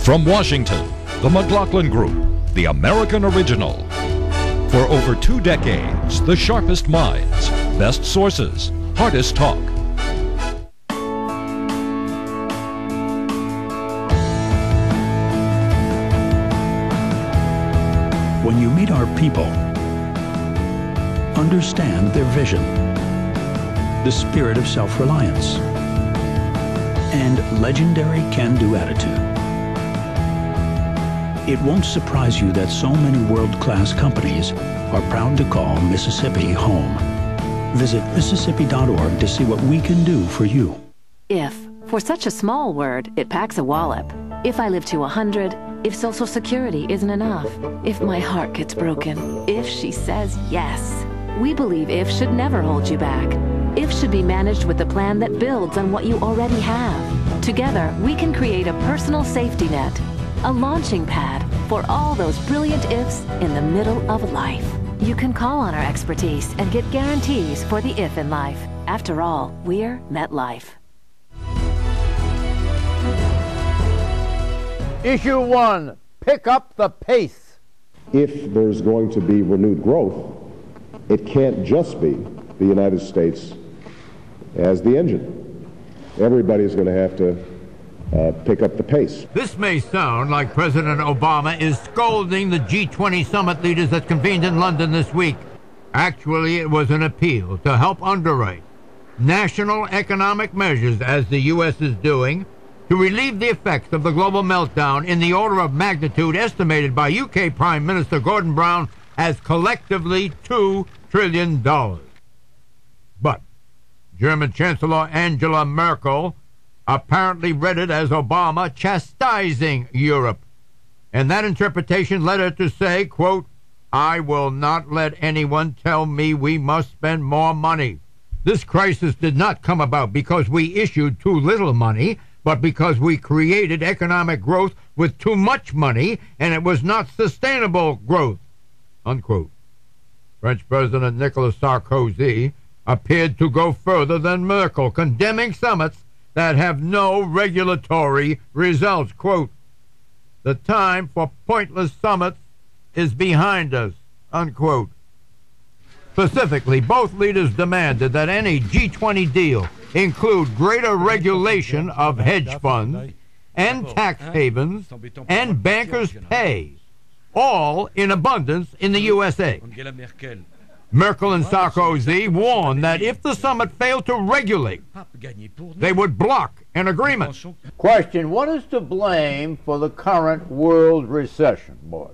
From Washington, the McLaughlin Group, the American original. For over 2 decades, the sharpest minds, best sources, hardest talk. When you meet our people, understand their vision, the spirit of self-reliance, and legendary can-do attitude. It won't surprise you that so many world-class companies are proud to call Mississippi home. Visit Mississippi.org to see what we can do for you. If, for such a small word, it packs a wallop. If I live to 100, if Social Security isn't enough, if my heart gets broken, if she says yes. We believe if should never hold you back. If should be managed with a plan that builds on what you already have. Together, we can create a personal safety net, a launching pad for all those brilliant ifs in the middle of life. You can call on our expertise and get guarantees for the if in life. After all, we're MetLife. Issue 1, pick up the pace. If there's going to be renewed growth, it can't just be the United States as the engine. Everybody's going to have to pick up the pace. This may sound like President Obama is scolding the G20 summit leaders that convened in London this week. Actually, it was an appeal to help underwrite national economic measures, as the U.S. is doing, to relieve the effects of the global meltdown in the order of magnitude estimated by UK Prime Minister Gordon Brown as collectively $2 trillion. But German Chancellor Angela Merkel apparently read it as Obama chastising Europe. And that interpretation led her to say, quote, "I will not let anyone tell me we must spend more money." This crisis did not come about because we issued too little money, but because we created economic growth with too much money, and it was not sustainable growth, unquote. French President Nicolas Sarkozy appeared to go further than Merkel, condemning summits that have no regulatory results. Quote, "The time for pointless summits is behind us," unquote. Specifically, both leaders demanded that any G20 deal include greater regulation of hedge funds and tax havens and bankers' pay, all in abundance in the USA. Merkel and Sarkozy warned that if the summit failed to regulate, they would block an agreement. Question, what is to blame for the current world recession, Boyd?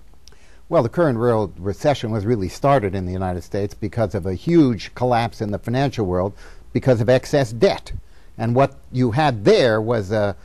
Well, the current world recession was really started in the United States because of a huge collapse in the financial world because of excess debt. And what you had there was a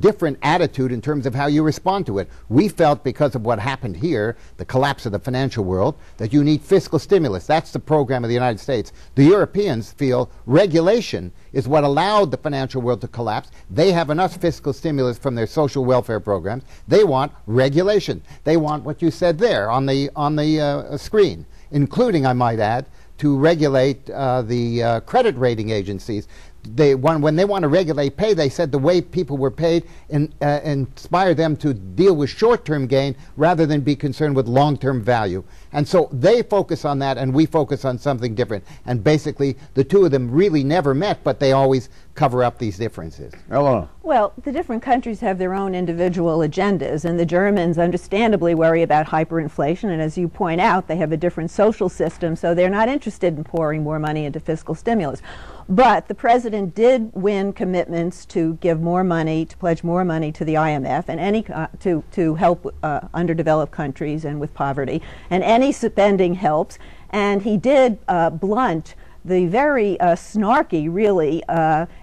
different attitude in terms of how you respond to it. We felt because of what happened here, the collapse of the financial world, that you need fiscal stimulus. That's the program of the United States. The Europeans feel regulation is what allowed the financial world to collapse. They have enough fiscal stimulus from their social welfare programs. They want regulation. They want what you said there on the screen, including, I might add, to regulate the credit rating agencies. When they want to regulate pay, they said the way people were paid inspire them to deal with short-term gain rather than be concerned with long-term value. And so they focus on that, and we focus on something different. And basically, the two of them really never met, but they always cover up these differences. Hello. Well, the different countries have their own individual agendas, and the Germans understandably worry about hyperinflation, and as you point out, they have a different social system, so they're not interested in pouring more money into fiscal stimulus. But the president did win commitments to give more money, to pledge more money to the IMF and to help underdeveloped countries and with poverty, and any spending helps. And he did blunt the very snarky, really,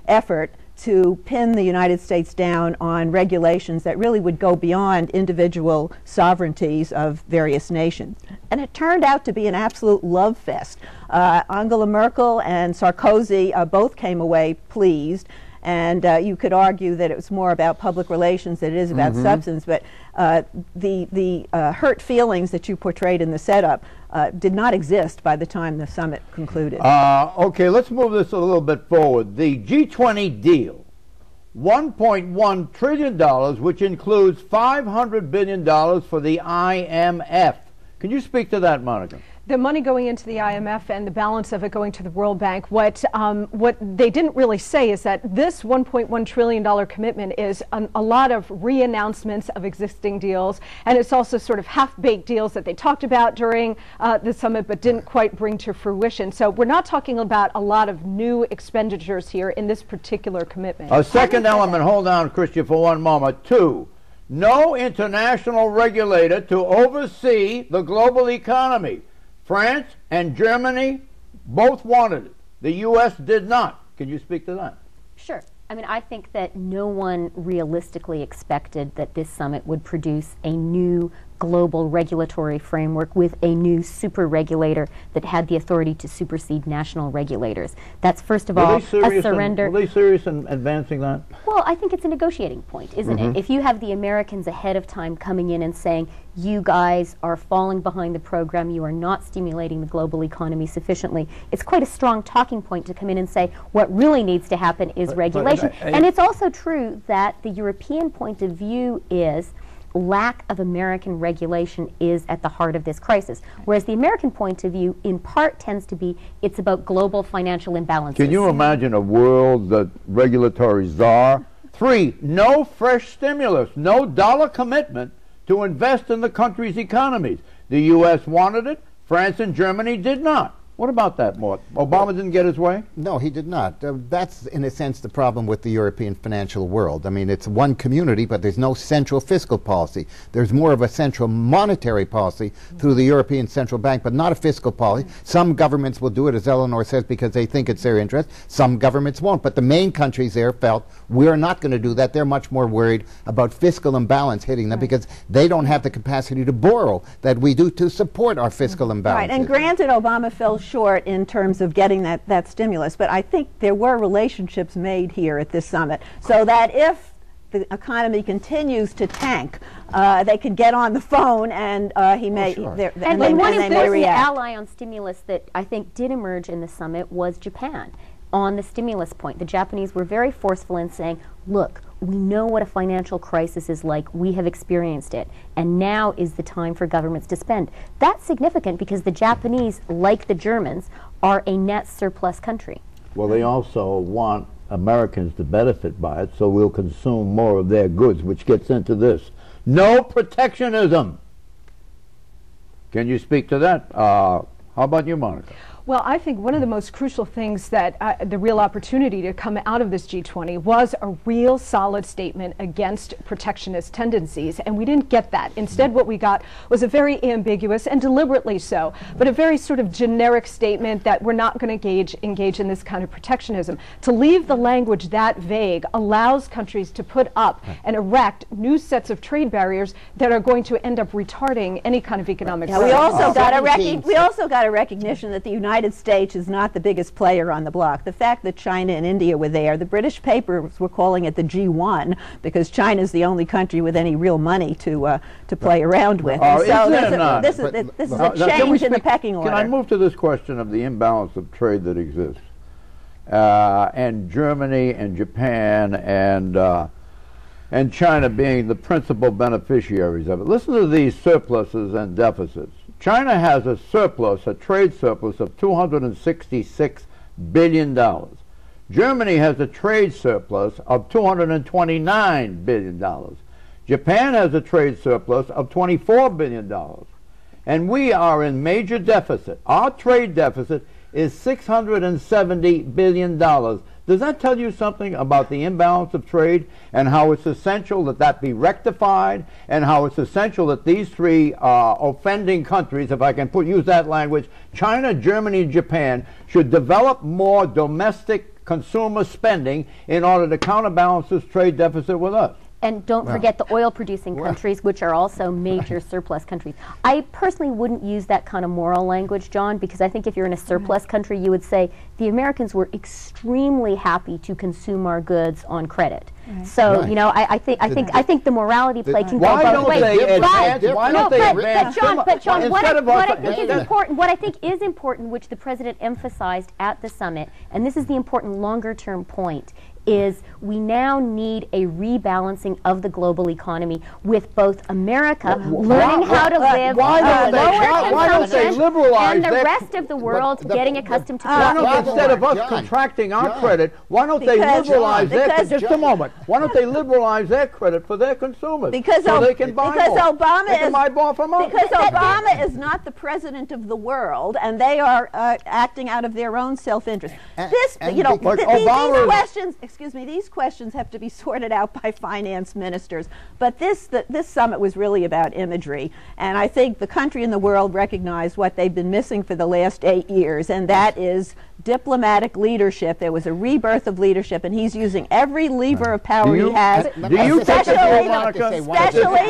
effort to pin the United States down on regulations that really would go beyond individual sovereignties of various nations. And it turned out to be an absolute love fest. Angela Merkel and Sarkozy both came away pleased, and you could argue that it was more about public relations than it is about substance, but the hurt feelings that you portrayed in the setup did not exist by the time the summit concluded. Okay, let's move this a little bit forward. The G20 deal $1.1 trillion, which includes $500 billion for the IMF. Can you speak to that, Monica? The money going into the IMF and the balance of it going to the World Bank, what they didn't really say is that this $1.1 trillion commitment is a lot of re-announcements of existing deals, and it's also sort of half-baked deals that they talked about during the summit but didn't quite bring to fruition. So we're not talking about a lot of new expenditures here in this particular commitment. A second element, hold on, Christian, for one moment. 2, no international regulator to oversee the global economy. France and Germany both wanted it. The U.S. did not. Can you speak to that? Sure. I mean, I think that no one realistically expected that this summit would produce a new global regulatory framework with a new super regulator that had the authority to supersede national regulators. That's first of all a surrender. Were they serious in advancing that? Well, I think it's a negotiating point, isn't it? If you have the Americans ahead of time coming in and saying, you guys are falling behind the program, you are not stimulating the global economy sufficiently, it's quite a strong talking point to come in and say what really needs to happen is regulation. And it's also true that the European point of view is lack of American regulation is at the heart of this crisis. Whereas the American point of view, in part, tends to be it's about global financial imbalances. Can you imagine a world that regulatory czar? 3, no fresh stimulus, no dollar commitment to invest in the country's economies. The U.S. wanted it, France and Germany did not. What about that, Mort? Obama didn't get his way? No, he did not. That's, in a sense, the problem with the European financial world. I mean, it's one community, but there's no central fiscal policy. There's more of a central monetary policy through the European Central Bank, but not a fiscal policy. Some governments will do it, as Eleanor says, because they think it's their interest. Some governments won't. But the main countries there felt, we're not going to do that. They're much more worried about fiscal imbalance hitting them because they don't have the capacity to borrow that we do to support our fiscal imbalance. Right, and granted, Obama fell short in terms of getting that stimulus, but I think there were relationships made here at this summit so that if the economy continues to tank, they could get on the phone and he may and one important ally on stimulus that I think did emerge in the summit was Japan. On the stimulus point, the Japanese were very forceful in saying, look, we know what a financial crisis is like. We have experienced it. And now is the time for governments to spend. That's significant because the Japanese, like the Germans, are a net surplus country. Well, they also want Americans to benefit by it, so we'll consume more of their goods, which gets into this. No protectionism. Can you speak to that? How about you, Monica? Well, I think one of the most crucial things that the real opportunity to come out of this G20 was a real solid statement against protectionist tendencies, and we didn't get that. Instead, what we got was a very ambiguous, and deliberately so, but a very sort of generic statement that we're not going to engage in this kind of protectionism. To leave the language that vague allows countries to put up and erect new sets of trade barriers that are going to end up retarding any kind of economic growth. We also got a recognition that the United States is not the biggest player on the block. The fact that China and India were there, the British papers were calling it the G1 because China is the only country with any real money to play around with. So this is a change in the pecking order. Can I move to this question of the imbalance of trade that exists? And Germany and Japan and China being the principal beneficiaries of it. Listen to these surpluses and deficits. China has a surplus, a trade surplus of $266 billion. Germany has a trade surplus of $229 billion. Japan has a trade surplus of $24 billion. And we are in major deficit. Our trade deficit is $670 billion. Does that tell you something about the imbalance of trade and how it's essential that that be rectified and how it's essential that these three offending countries, if I can use that language, China, Germany, and Japan, should develop more domestic consumer spending in order to counterbalance this trade deficit with us? And don't forget the oil-producing countries, which are also major surplus countries. I personally wouldn't use that kind of moral language, John, because I think if you're in a surplus country, you would say the Americans were extremely happy to consume our goods on credit. So you know, I think the morality play can go both ways. Why don't they advance? But John, what I think is important, what I think is important, which the president emphasized at the summit, and this is the important longer-term point, is we now need a rebalancing of the global economy with both America learning how to live why don't they liberalize and the rest of the world getting accustomed to why don't, instead of us contracting our credit, why don't they liberalize their credit? Just a moment. Why don't they liberalize their credit for their consumers so they can buy more? Because Obama is not the president of the world, and they are acting out of their own self-interest. These questions have to be sorted out by finance ministers. But this summit was really about imagery, and I think the country and the world recognize what they've been missing for the last 8 years, and that is diplomatic leadership. There was a rebirth of leadership, and he's using every lever of power he has, especially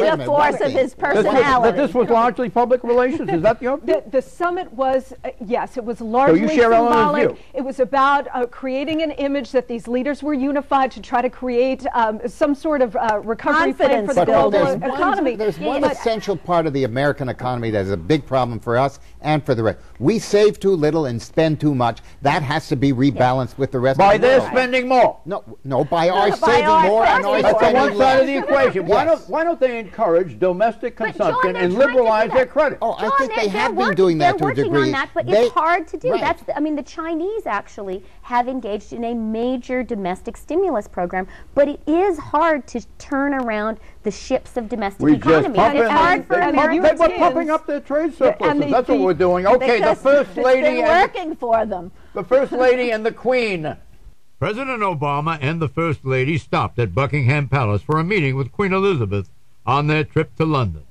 the force of his personality. That this was largely public relations? Is that your view? The summit was, yes, it was largely symbolic. It was about creating an image that these leaders were unified to try to create some sort of recovery plan for the global economy. There's one essential part of the American economy that is a big problem for us and for the rest. We save too little and spend too much. That has to be rebalanced with the rest of the world. By their spending more? No, by our saving more and our That's spending one side of the equation. Why don't they encourage domestic consumption and liberalize their credit? I think they have been doing that to a degree. They're working on that, but it's hard to do. The Chinese actually have engaged in a major domestic stimulus program, but it is hard to turn around the ships of domestic economy. It's hard for Americans. They were pumping up their trade surpluses. That's what we're doing. Okay, the First Lady working for them. The First Lady and the Queen. President Obama and the First Lady stopped at Buckingham Palace for a meeting with Queen Elizabeth on their trip to London.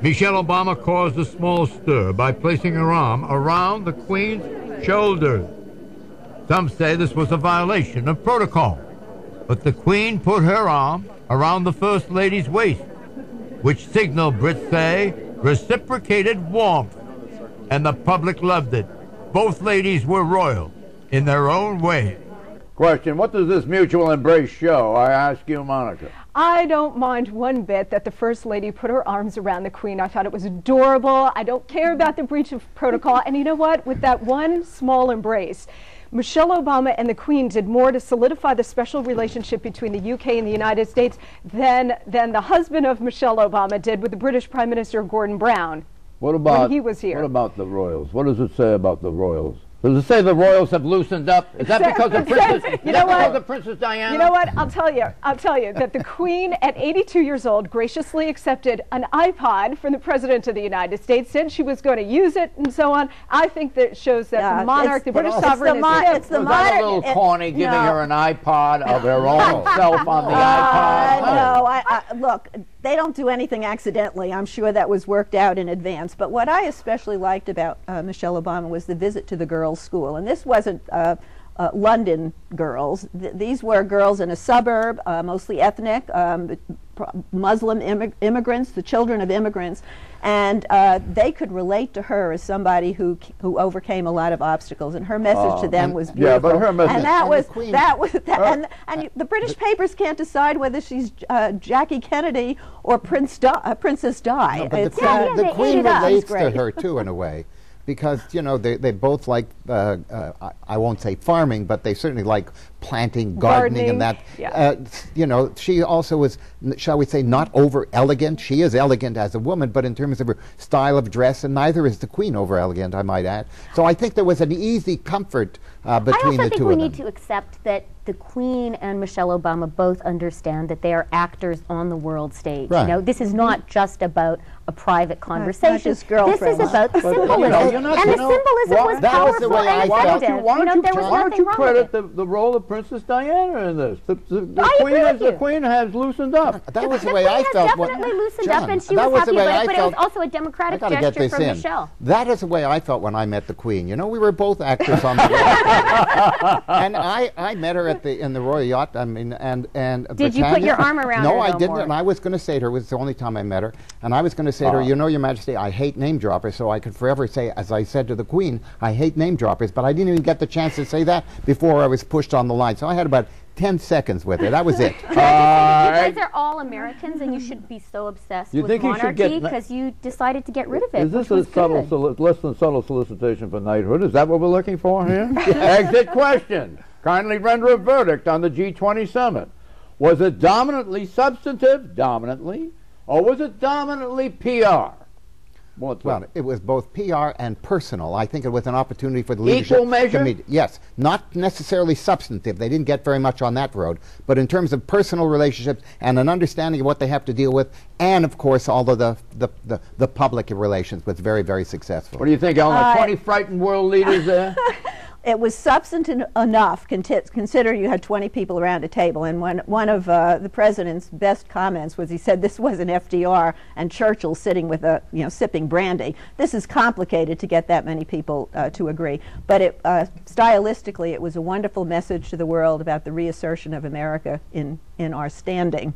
Michelle Obama caused a small stir by placing her arm around the Queen's shoulders. Some say this was a violation of protocol, but the Queen put her arm around the First Lady's waist, which signal, Brits say, reciprocated warmth, and the public loved it. Both ladies were royal in their own way. Question, what does this mutual embrace show? I ask you, Monica. I don't mind one bit that the First Lady put her arms around the Queen. I thought it was adorable. I don't care about the breach of protocol. And you know what? With that one small embrace, Michelle Obama and the Queen did more to solidify the special relationship between the UK and the United States than the husband of Michelle Obama did with the British Prime Minister Gordon Brown when he was here. What about the royals? What does it say about the royals? Does it say the royals have loosened up? Is that because of Princess Diana? You know what? I'll tell you that the Queen at 82 years old graciously accepted an iPod from the President of the United States, said she was going to use it and so on. I think that shows that the monarch, the British sovereign, is the monarch. A little corny giving her an iPod of her own self on the iPod? Look, they don't do anything accidentally. I'm sure that was worked out in advance. But what I especially liked about Michelle Obama was the visit to the girls' school. And this wasn't London girls. These were girls in a suburb, mostly ethnic, Muslim immigrants, the children of immigrants. And they could relate to her as somebody who overcame a lot of obstacles, and her message to them was beautiful. Yeah, but her message. And and the British papers can't decide whether she's Jackie Kennedy or Princess Di. No, but the Queen relates to her too, in a way. Because, you know, they both like, I won't say farming, but they certainly like planting, gardening, and that. Yeah. You know, she also was, shall we say, not over-elegant. She is elegant as a woman, but in terms of her style of dress, and neither is the Queen over-elegant, I might add. So I think there was an easy comfort between the two of them. I also think we need to accept that the Queen and Michelle Obama both understand that they are actors on the world stage. Right. You know, this is not just about a private conversation. This is about the symbolism. And the symbolism was powerful and effective. Why don't you credit the role of Princess Diana in this? The Queen has loosened up. That was the way I felt. Definitely loosened up, and she was happy about it, but it was also a democratic gesture from Michelle. That is the way I felt when I met the Queen. You know, we were both actors on the road. And I met her in the Royal Yacht. I mean, and did you put your arm around her? No, I didn't. And I was going to say to her, it was the only time I met her, and I was going to say to her, you know, Your Majesty, I hate name droppers, so I could forever say, as I said to the Queen, I hate name droppers, but I didn't even get the chance to say that before I was pushed on the line. So I had about 10 seconds with her. That was it. You guys are all Americans, and you shouldn't be so obsessed with monarchy because you decided to get rid of it. Is this a less than subtle solicitation for knighthood? Is that what we're looking for here? Exit question. kindly render a verdict on the G20 summit. Was it dominantly substantive, or was it dominantly PR? Well, it was both PR and personal. I think it was an opportunity for the leadership equal measure? to meet. Yes, not necessarily substantive. They didn't get very much on that road. But in terms of personal relationships and an understanding of what they have to deal with, and of course, all of the public relations was very, very succcasual. What do you think, Ellen? 20 frightened world leaders there? It was substantive enough, considering you had 20 people around a table. And one of the president's best comments was he said this wasn't FDR and Churchill sitting with sipping brandy. This is complicated to get that many people to agree. But stylistically, it was a wonderful message to the world about the reassertion of America in our standing.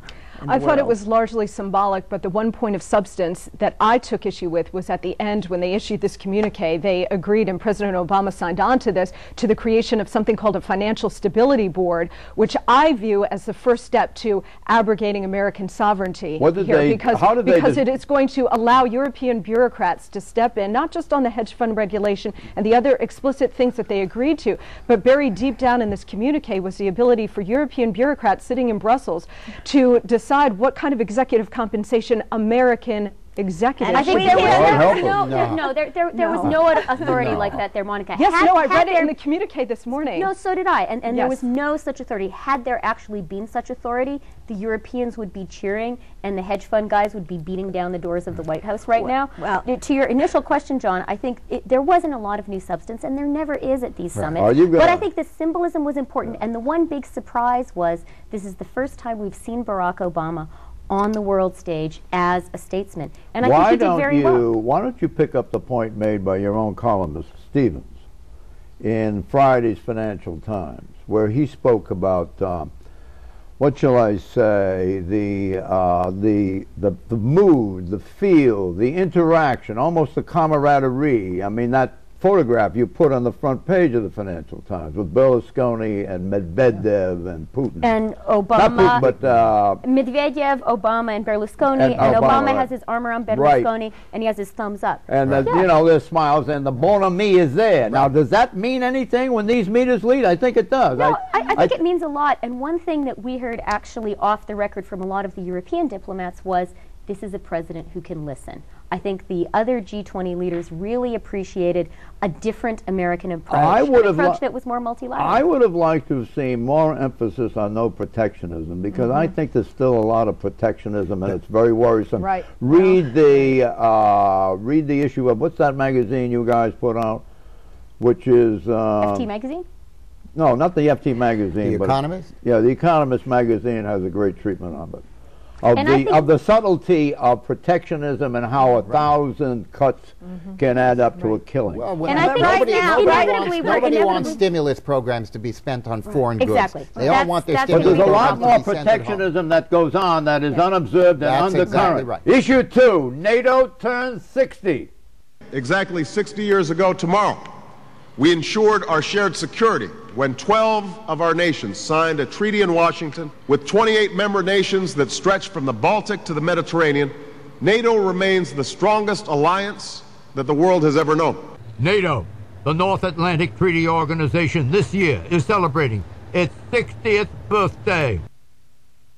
I thought it was largely symbolic, but the one point of substance that I took issue with was at the end when they issued this communique. They agreed, and President Obama signed on to this, to the creation of something called a Financial Stability Board, which I view as the first step to abrogating American sovereignty here, because it is going to allow European bureaucrats to step in, not just on the hedge fund regulation and the other explicit things that they agreed to, but buried deep down in this communique was the ability for European bureaucrats sitting in Brussels to decide what kind of executive compensation American executives should get. There was no authority like that there, Monica. Yes, I read it in the communique this morning. No, so did I, and there was no such authority. Had there actually been such authority, the Europeans would be cheering and the hedge fund guys would be beating down the doors of the White House right now. Well, to your initial question, John, I think there wasn't a lot of new substance, and there never is at these summits. But I think the symbolism was important, and the one big surprise was this is the first time we've seen Barack Obama on the world stage as a statesman. And I think he did very well. Why don't you pick up the point made by your own columnist, Stevens, in Friday's Financial Times, where he spoke about, what shall I say, the mood, the feel, the interaction, almost the camaraderie. I mean, that photograph you put on the front page of the Financial Times with Berlusconi and Medvedev and Putin. And Obama. Not Putin, but Medvedev, Obama, and Berlusconi. And Obama has his arm around Berlusconi, and he has his thumbs up. And, you know, their smiles, and the bon ami is there. Now, does that mean anything when these meetings lead? I think it does. No, I think it means a lot. And one thing that we heard actually off the record from a lot of the European diplomats was, this is a president who can listen. I think the other G20 leaders really appreciated a different American approach, an approach that was more multilateral. I would have liked to have seen more emphasis on no protectionism, because I think there's still a lot of protectionism, and it's very worrisome. Right. Read the issue of, what's that magazine you guys put out, which is FT magazine? No, not the FT magazine. The Economist? Yeah, the Economist magazine has a great treatment of it. Of the subtlety of protectionism and how 1,000 cuts can add up to a killing. Well, and I think nobody wants stimulus programs to be spent on foreign goods. They all want their stimulus programs. But there's a lot more protectionism that goes on that is unobserved and undercurrent. Exactly right. Issue 2, NATO turns 60. Exactly 60 years ago tomorrow, we ensured our shared security when 12 of our nations signed a treaty in Washington with 28 member nations that stretch from the Baltic to the Mediterranean. NATO remains the strongest alliance that the world has ever known. NATO, the North Atlantic Treaty Organization, this year is celebrating its 60th birthday.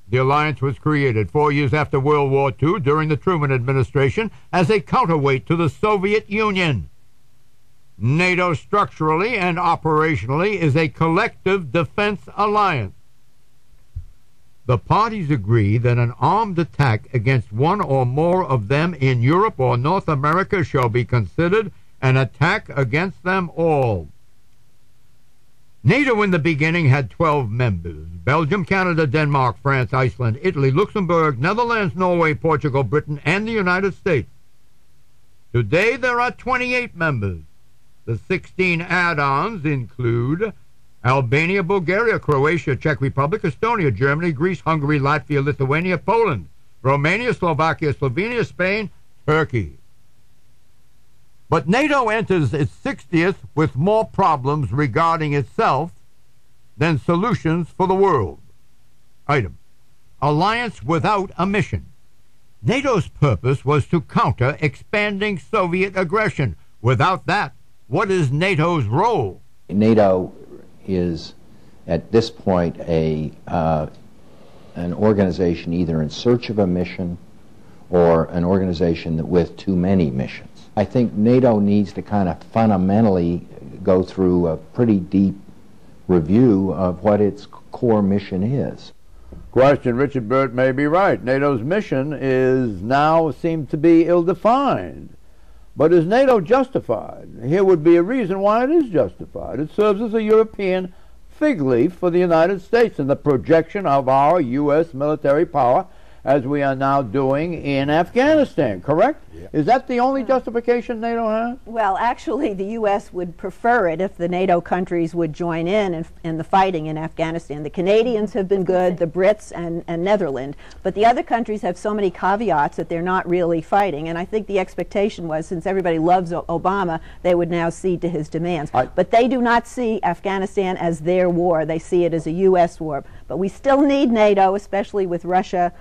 The alliance was created 4 years after World War II during the Truman administration as a counterweight to the Soviet Union. NATO structurally and operationally is a collective defense alliance. The parties agree that an armed attack against one or more of them in Europe or North America shall be considered an attack against them all. NATO in the beginning had 12 members: Belgium, Canada, Denmark, France, Iceland, Italy, Luxembourg, Netherlands, Norway, Portugal, Britain, and the United States. Today there are 28 members. The 16 add-ons include Albania, Bulgaria, Croatia, Czech Republic, Estonia, Germany, Greece, Hungary, Latvia, Lithuania, Poland, Romania, Slovakia, Slovenia, Spain, Turkey. But NATO enters its 60th with more problems regarding itself than solutions for the world. Item: alliance without a mission. NATO's purpose was to counter expanding Soviet aggression. Without that, what is NATO's role? NATO is at this point an organization either in search of a mission or an organization with too many missions. I think NATO needs to kind of fundamentally go through a pretty deep review of what its core mission is. Question, Richard Burt may be right. NATO's mission is now seemed to be ill-defined. But is NATO justified? Here would be a reason why it is justified. It serves as a European fig leaf for the United States in the projection of our U.S. military power as we are now doing in Afghanistan, correct? Yeah. Is that the only justification NATO has? Well, actually, the U.S. would prefer it if the NATO countries would join in the fighting in Afghanistan. The Canadians have been good, the Brits and Netherlands, but the other countries have so many caveats that they're not really fighting, and I think the expectation was, since everybody loves Obama, they would now cede to his demands. But they do not see Afghanistan as their war. They see it as a U.S. war. But we still need NATO, especially with Russia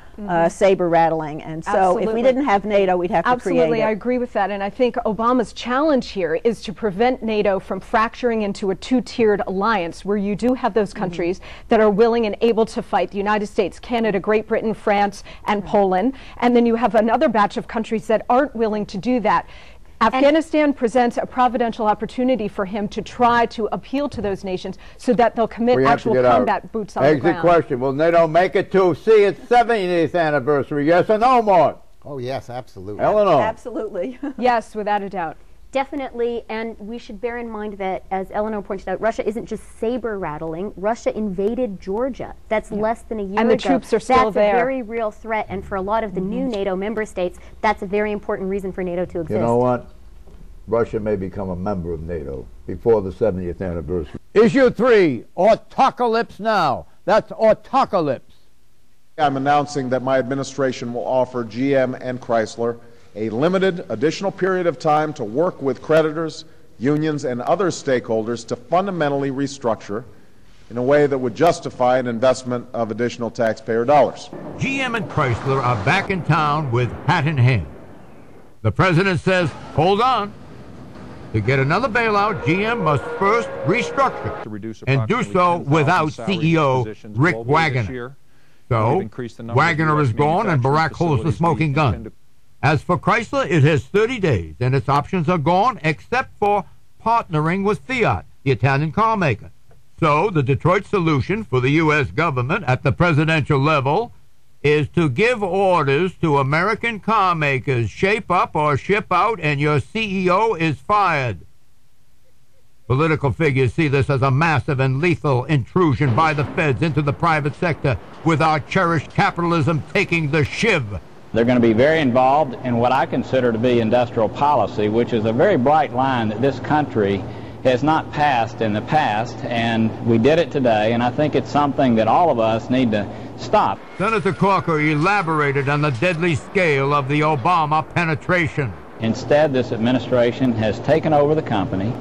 saber-rattling, and so if we didn't have NATO, we'd have to create it. Absolutely, I agree with that, and I think Obama's challenge here is to prevent NATO from fracturing into a two-tiered alliance where you do have those countries that are willing and able to fight, the United States, Canada, Great Britain, France, and Poland, and then you have another batch of countries that aren't willing to do that. Afghanistan presents a providential opportunity for him to try to appeal to those nations so that they'll commit actual combat boots on the ground. Exit question, will NATO make it to see its 70th anniversary, yes or no, Mark? Oh, yes, absolutely. Eleanor? Absolutely. Yes, without a doubt. Definitely, and we should bear in mind that, as Eleanor pointed out, Russia isn't just saber-rattling. Russia invaded Georgia. That's less than a year ago. And the troops are still there. That's a very real threat, and for a lot of the new NATO member states, that's a very important reason for NATO to exist. You know what? Russia may become a member of NATO before the 70th anniversary. Issue 3, autocalypse now. That's autocalypse. I'm announcing that my administration will offer GM and Chrysler a limited additional period of time to work with creditors, unions, and other stakeholders to fundamentally restructure in a way that would justify an investment of additional taxpayer dollars. GM and Chrysler are back in town with hat in hand. The president says, hold on. To get another bailout, GM must first restructure and do so without CEO Rick Wagoner. So, Wagoner is gone and Barack holds the smoking gun. As for Chrysler, it has 30 days, and its options are gone except for partnering with Fiat, the Italian car maker. So, the Detroit solution for the U.S. government at the presidential level is to give orders to American car makers, shape up or ship out, and your CEO is fired. Political figures see this as a massive and lethal intrusion by the feds into the private sector, with our cherished capitalism taking the shiv. They're going to be very involved in what I consider to be industrial policy, which is a very bright line that this country has not passed in the past, and we did it today, and I think it's something that all of us need to stop. Senator Corker elaborated on the deadly scale of the Obama penetration. Instead, this administration has taken over the company.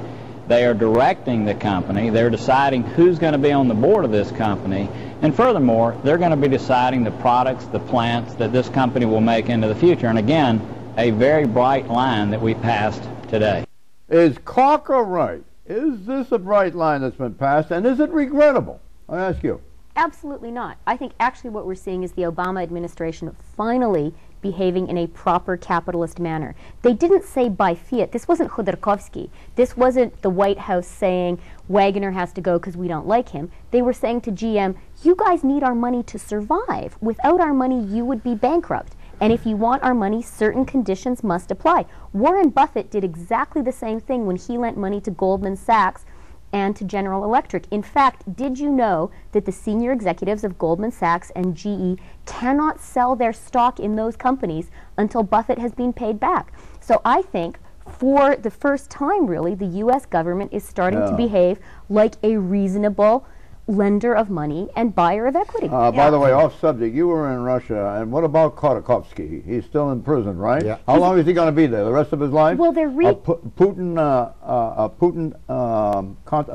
They are directing the company. They're deciding who's going to be on the board of this company. And furthermore, they're going to be deciding the products, the plants that this company will make into the future. And again, a very bright line that we passed today. Is Corker right? Is this a bright line that's been passed, and is it regrettable? I ask you. Absolutely not. I think actually what we're seeing is the Obama administration finally behaving in a proper capitalist manner. They didn't say by fiat. This wasn't Khodorkovsky. This wasn't the White House saying Wagoner has to go because we don't like him. They were saying to GM, you guys need our money to survive. Without our money, you would be bankrupt. And if you want our money, certain conditions must apply. Warren Buffett did exactly the same thing when he lent money to Goldman Sachs and to General Electric. In fact, did you know that the senior executives of Goldman Sachs and GE cannot sell their stock in those companies until Buffett has been paid back? So I think for the first time, really, the U.S. government is starting to behave like a reasonable lender of money and buyer of equity. By the way, off subject, you were in Russia, and what about Khodorkovsky? He's still in prison, right? Yeah. How long is he going to be there? The rest of his life? Well, they're a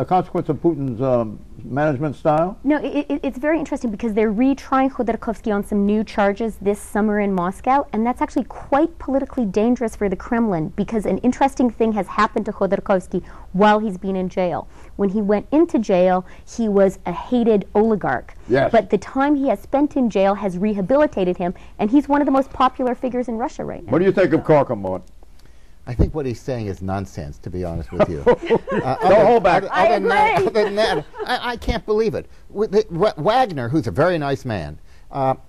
consequence of Putin's management style? No, it's very interesting because they're retrying Khodorkovsky on some new charges this summer in Moscow, and that's actually quite politically dangerous for the Kremlin because an interesting thing has happened to Khodorkovsky while he's been in jail. When he went into jail, he was a hated oligarch. Yes. But the time he has spent in jail has rehabilitated him, and he's one of the most popular figures in Russia right now. What do you think of Korkemort? I think what he's saying is nonsense, to be honest with you. Don't hold back. Other than that, I can't believe it. Wagner, who's a very nice man,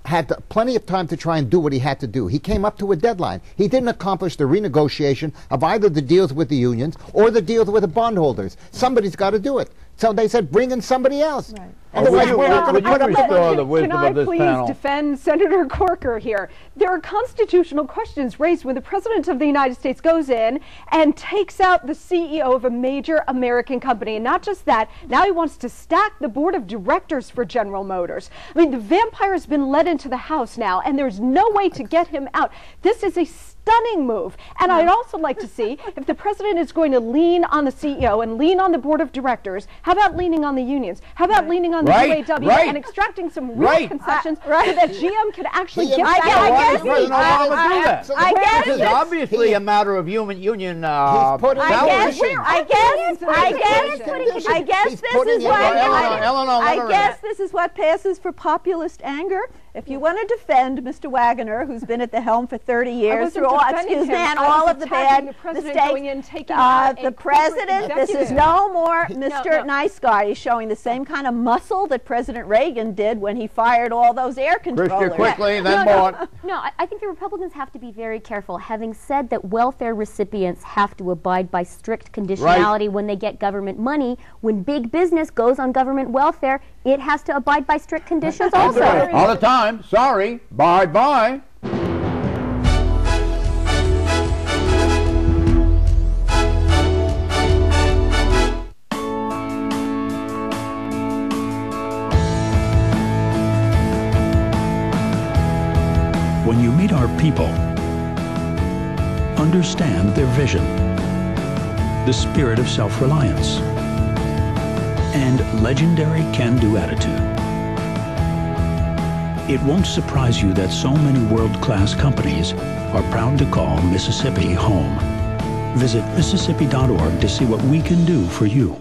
had plenty of time to try and do what he had to do. He came up to a deadline. He didn't accomplish the renegotiation of either the deals with the unions or the deals with the bondholders. Somebody's got to do it. So they said, bring in somebody else. Right. Otherwise, we're not going to put up the wisdom of this panel? Can I please defend Senator Corker here? There are constitutional questions raised when the President of the United States goes in and takes out the CEO of a major American company. And not just that, now he wants to stack the board of directors for General Motors. I mean, the vampire has been let into the house now, and there's no way to get him out. This is a stunning move. And I'd also like to see if the president is going to lean on the CEO and lean on the board of directors, how about leaning on the unions? How about leaning on the UAW and extracting some real concessions so that GM can actually get back? I guess this is obviously a matter of union. I guess this is what passes for populist anger. If you want to defend Mr. Wagner, who's been at the helm for 30 years, through all, all of the bad mistakes, the president, this is no more Mr. Nice Guy. He's showing the same kind of muscle that President Reagan did when he fired all those air controllers. Quickly, then Maud. No, I think the Republicans have to be very careful. Having said that welfare recipients have to abide by strict conditionality when they get government money, when big business goes on government welfare, it has to abide by strict conditions also. All the time. Sorry. Bye-bye. When you meet our people, understand their vision, the spirit of self-reliance, and legendary can-do attitude. It won't surprise you that so many world-class companies are proud to call Mississippi home. Visit Mississippi.org to see what we can do for you.